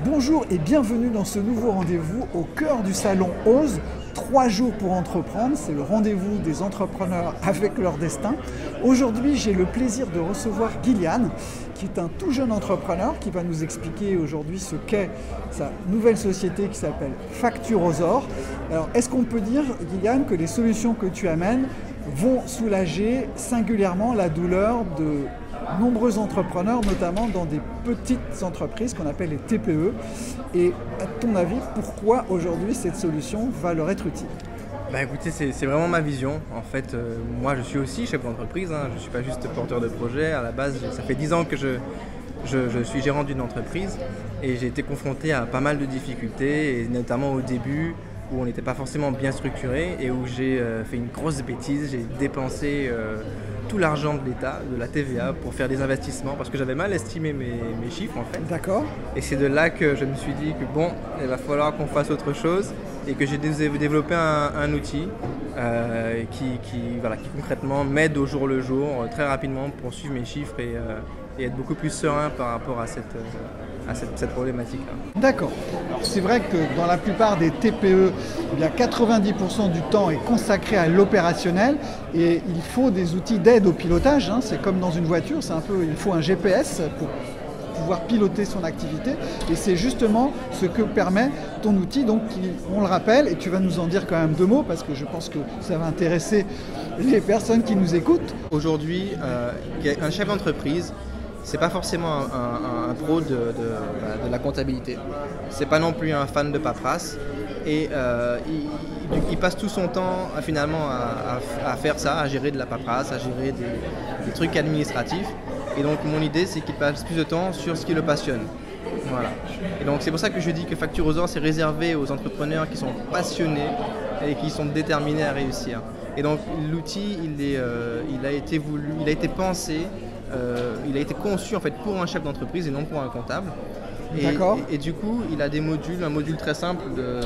Bonjour et bienvenue dans ce nouveau rendez-vous au cœur du salon OSE. 3 jours pour entreprendre, c'est le rendez-vous des entrepreneurs avec leur destin. Aujourd'hui, j'ai le plaisir de recevoir Gillian, qui est un tout jeune entrepreneur qui va nous expliquer aujourd'hui ce qu'est sa nouvelle société qui s'appelle Facturosor. Alors, est-ce qu'on peut dire, Gillian, que les solutions que tu amènes vont soulager singulièrement la douleur de nombreux entrepreneurs, notamment dans des petites entreprises qu'on appelle les TPE. Et à ton avis, pourquoi aujourd'hui cette solution va leur être utile? Écoutez, c'est vraiment ma vision. En fait, moi je suis aussi chef d'entreprise, je ne suis pas juste porteur de projet. À la base, ça fait 10 ans que je suis gérant d'une entreprise et j'ai été confronté à pas mal de difficultés, et notamment au début où on n'était pas forcément bien structuré et où j'ai fait une grosse bêtise. J'ai dépensé tout l'argent de l'État, de la TVA, pour faire des investissements parce que j'avais mal estimé mes chiffres en fait. D'accord. Et c'est de là que je me suis dit que bon, il va falloir qu'on fasse autre chose et que j'ai développé un outil qui concrètement m'aide au jour le jour, très rapidement pour suivre mes chiffres et être beaucoup plus serein par rapport à cette problématique-là. D'accord. Alors c'est vrai que dans la plupart des TPE, eh bien 90% du temps est consacré à l'opérationnel et il faut des outils d'aide au pilotage. C'est comme dans une voiture, il faut un GPS pour pouvoir piloter son activité, et c'est justement ce que permet ton outil, donc on le rappelle, et tu vas nous en dire quand même 2 mots parce que je pense que ça va intéresser les personnes qui nous écoutent. Aujourd'hui, un chef d'entreprise, c'est pas forcément un pro de la comptabilité. C'est pas non plus un fan de paperasse. Et il passe tout son temps finalement à faire ça, à gérer de la paperasse, à gérer des trucs administratifs. Et donc mon idée, c'est qu'il passe plus de temps sur ce qui le passionne. Voilà. Et donc c'est pour ça que je dis que Facturosor, c'est réservé aux entrepreneurs qui sont passionnés et qui sont déterminés à réussir. Et donc l'outil, il a été pensé. Il a été conçu en fait pour un chef d'entreprise et non pour un comptable. Et du coup, il a un module très simple de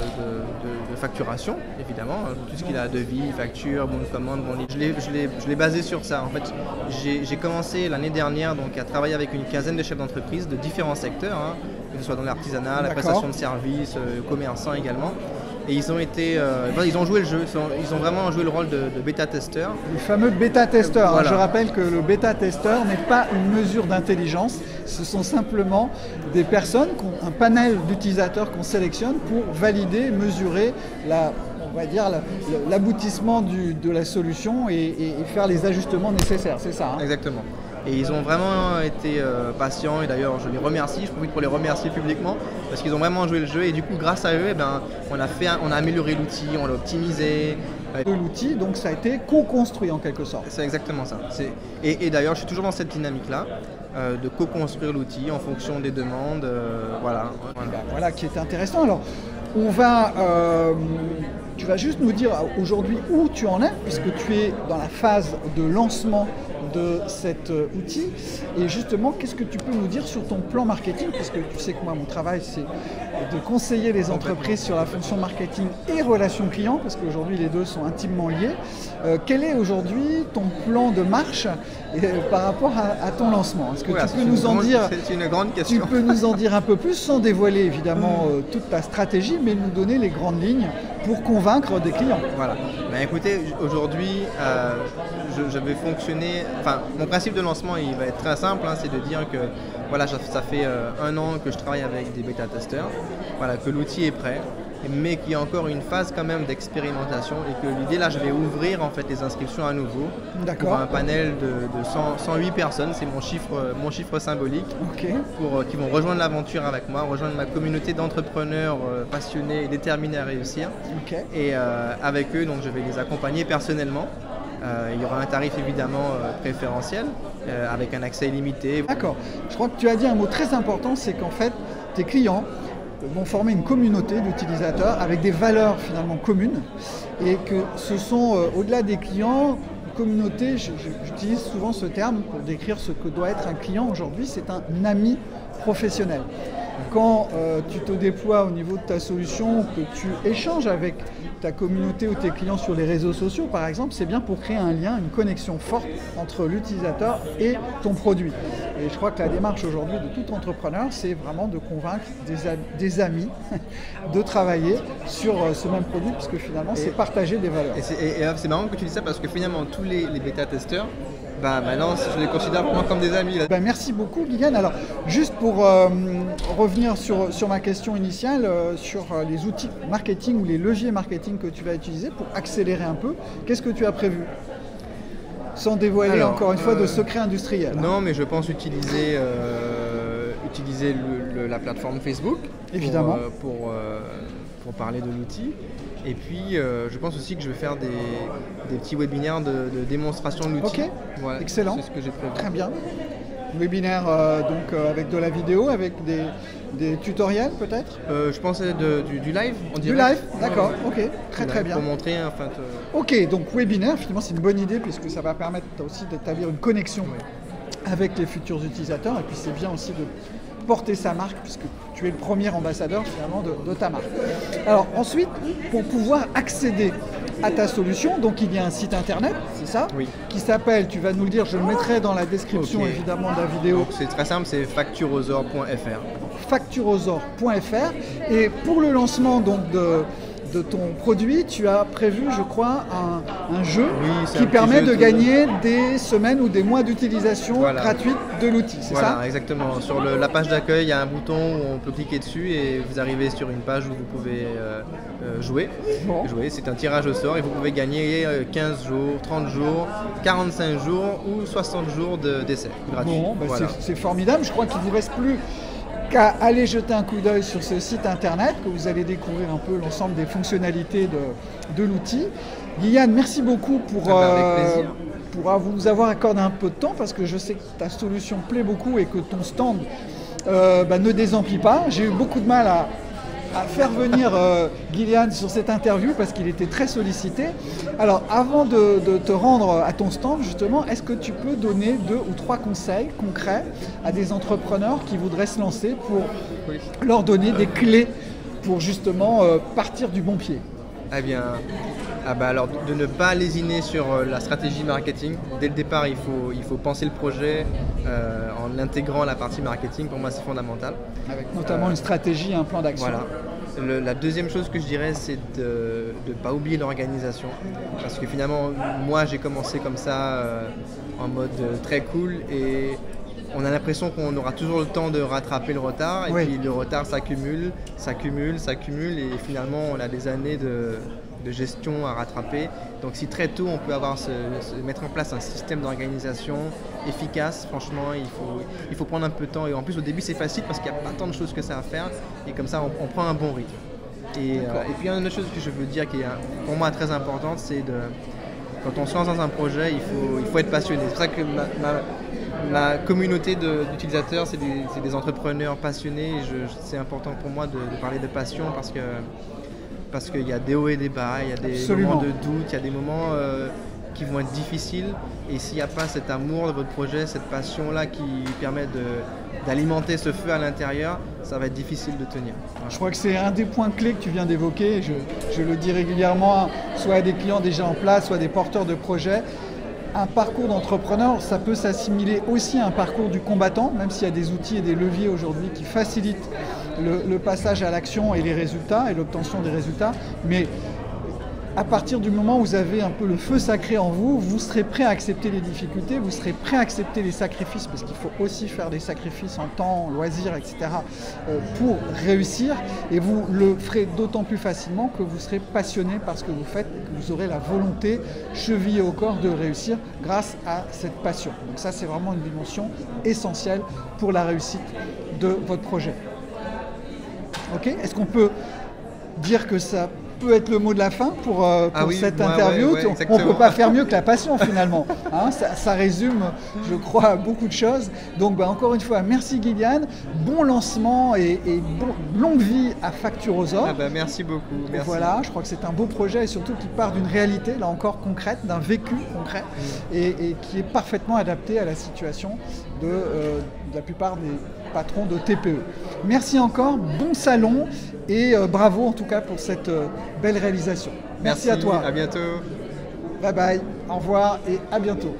facturation, évidemment, tout ce qu'il a, devis, facture, bon de commande, bon, je l'ai basé sur ça. En fait, j'ai commencé l'année dernière donc, à travailler avec une quinzaine de chefs d'entreprise de différents secteurs, que ce soit dans l'artisanat, la prestation de services, commerçants également. Et ils ont joué le jeu, ils ont vraiment joué le rôle de bêta-testeur. Le fameux bêta-testeur. Voilà. Je rappelle que le bêta-testeur n'est pas une mesure d'intelligence, ce sont simplement des personnes, un panel d'utilisateurs qu'on sélectionne pour valider, mesurer l'aboutissement de la solution et faire les ajustements nécessaires, c'est ça. Exactement. Et ils ont vraiment été patients, et d'ailleurs je les remercie, je profite pour les remercier publiquement parce qu'ils ont vraiment joué le jeu, et du coup grâce à eux, on a amélioré l'outil, on l'a optimisé. L'outil, donc ça a été co-construit en quelque sorte. C'est exactement ça. Et d'ailleurs je suis toujours dans cette dynamique-là, de co-construire l'outil en fonction des demandes, Voilà qui est intéressant. Alors tu vas juste nous dire aujourd'hui où tu en es, puisque tu es dans la phase de lancement de cet outil, et justement qu'est-ce que tu peux nous dire sur ton plan marketing, parce que tu sais que moi mon travail c'est de conseiller les entreprises sur la fonction marketing et relations clients, parce qu'aujourd'hui les deux sont intimement liés. Quel est aujourd'hui ton plan de marche par rapport à ton lancement? Est-ce que tu peux nous en dire? C'est une grande question. Tu peux nous en dire un peu plus sans dévoiler évidemment toute ta stratégie, mais nous donner les grandes lignes pour convaincre des clients. Voilà. Écoutez, aujourd'hui, je vais fonctionner. Enfin, mon principe de lancement, il va être très simple, c'est de dire que voilà, ça fait 1 an que je travaille avec des bêta-testeurs, voilà, que l'outil est prêt, mais qu'il y a encore une phase quand même d'expérimentation, et que l'idée là, je vais ouvrir en fait les inscriptions à nouveau pour un panel de 108 personnes, c'est mon chiffre symbolique, qui vont rejoindre l'aventure avec moi, rejoindre ma communauté d'entrepreneurs passionnés et déterminés à réussir. Et avec eux, donc, je vais les accompagner personnellement. Il y aura un tarif évidemment préférentiel avec un accès illimité. D'accord. Je crois que tu as dit un mot très important, c'est qu'en fait tes clients vont former une communauté d'utilisateurs avec des valeurs finalement communes, et que ce sont au-delà des clients, communauté, j'utilise souvent ce terme pour décrire ce que doit être un client aujourd'hui, c'est un ami professionnel. quand tu te déploies au niveau de ta solution, que tu échanges avec ta communauté ou tes clients sur les réseaux sociaux, par exemple, c'est bien pour créer un lien, une connexion forte entre l'utilisateur et ton produit. Et je crois que la démarche aujourd'hui de tout entrepreneur, c'est vraiment de convaincre des amis de travailler sur ce même produit, puisque finalement, c'est partager des valeurs. Et c'est marrant que tu dis ça, parce que finalement, tous les bêta-testeurs, maintenant, je les considère vraiment comme des amis. Merci beaucoup, Guyliane. Alors, juste pour revenir sur ma question initiale, sur les outils marketing ou les leviers marketing que tu vas utiliser pour accélérer un peu, qu'est-ce que tu as prévu? Sans dévoiler encore une fois de secrets industriels. Non, mais je pense utiliser la plateforme Facebook. Évidemment. Pour parler de l'outil. Et puis, je pense aussi que je vais faire des petits webinaires de démonstration de l'outil. Ok, voilà, excellent. C'est ce que j'ai prévu. Très bien. Webinaire avec de la vidéo, avec des tutoriels peut-être Je pensais du live en direct. Du live, d'accord, ok, très bien. Pour montrer enfin. Ok, donc webinaire, finalement c'est une bonne idée puisque ça va permettre aussi d'établir une connexion avec les futurs utilisateurs, et puis c'est bien aussi de porter sa marque puisque tu es le premier ambassadeur finalement de ta marque. Alors ensuite, pour pouvoir accéder à ta solution, donc il y a un site internet, c'est ça? Oui. Qui s'appelle, tu vas nous le dire, je le mettrai dans la description évidemment de la vidéo. C'est très simple, c'est facturosor.fr. Facturosor.fr. Et pour le lancement donc de ton produit, tu as prévu, je crois, un jeu qui permet de gagner des semaines ou des mois d'utilisation gratuite de l'outil, c'est ça? Voilà, exactement. Sur la page d'accueil, il y a un bouton où on peut cliquer dessus et vous arrivez sur une page où vous pouvez jouer. Bon. C'est un tirage au sort et vous pouvez gagner 15 jours, 30 jours, 45 jours ou 60 jours d'essai gratuit. Bon, c'est formidable. Je crois qu'il ne vous reste plus qu'à aller jeter un coup d'œil sur ce site internet, que vous allez découvrir un peu l'ensemble des fonctionnalités de l'outil. Guyliane, merci beaucoup pour vous avoir accordé un peu de temps, parce que je sais que ta solution plaît beaucoup et que ton stand ne désemplit pas. J'ai eu beaucoup de mal à faire venir Guyliane sur cette interview parce qu'il était très sollicité. Alors avant de te rendre à ton stand justement, est-ce que tu peux donner 2 ou 3 conseils concrets à des entrepreneurs qui voudraient se lancer pour leur donner des clés pour justement partir du bon pied? Eh bien, alors de ne pas lésiner sur la stratégie marketing. Dès le départ, il faut penser le projet en intégrant la partie marketing. Pour moi, c'est fondamental. Avec notamment une stratégie et un plan d'action. Voilà. La deuxième chose que je dirais, c'est de ne pas oublier l'organisation. Parce que finalement, moi, j'ai commencé comme ça, en mode très cool. Et on a l'impression qu'on aura toujours le temps de rattraper le retard. Et puis le retard s'accumule. Et finalement, on a des années de gestion à rattraper. Donc si très tôt on peut mettre en place un système d'organisation efficace, franchement il faut prendre un peu de temps, et en plus au début c'est facile parce qu'il n'y a pas tant de choses que ça à faire, et comme ça on prend un bon rythme. Et puis une autre chose que je veux dire qui est pour moi très importante, c'est quand on se lance dans un projet, il faut être passionné. C'est pour ça que ma communauté d'utilisateurs, c'est des entrepreneurs passionnés, et c'est important pour moi de parler de passion, parce qu'il y a des hauts et des bas, il y a des moments de doute, il y a des moments qui vont être difficiles, et s'il n'y a pas cet amour de votre projet, cette passion-là qui permet d'alimenter ce feu à l'intérieur, ça va être difficile de tenir. Je crois que c'est un des points clés que tu viens d'évoquer, je le dis régulièrement, soit à des clients déjà en place, soit à des porteurs de projets. Un parcours d'entrepreneur, ça peut s'assimiler aussi à un parcours du combattant, même s'il y a des outils et des leviers aujourd'hui qui facilitent le passage à l'action et les résultats et l'obtention des résultats. Mais à partir du moment où vous avez un peu le feu sacré en vous, vous serez prêt à accepter les difficultés, vous serez prêt à accepter les sacrifices, parce qu'il faut aussi faire des sacrifices en temps, loisirs, etc. pour réussir, et vous le ferez d'autant plus facilement que vous serez passionné par ce que vous faites, que vous aurez la volonté chevillée au corps de réussir grâce à cette passion. Donc ça, c'est vraiment une dimension essentielle pour la réussite de votre projet. Ok ? Est-ce qu'on peut dire que ça peut être le mot de la fin pour oui, cette interview. ouais, On ne peut pas faire mieux que la passion finalement. Hein, ça résume, je crois, beaucoup de choses. Donc encore une fois, merci Gillian, bon lancement et longue vie à Facturosaur. Merci beaucoup. Merci. Voilà, je crois que c'est un beau projet et surtout qui part d'une réalité, là encore concrète, d'un vécu concret et qui est parfaitement adapté à la situation de la plupart des patrons de TPE. Merci encore, bon salon et bravo en tout cas pour cette belle réalisation. Merci à toi. À bientôt. Bye bye, au revoir et à bientôt.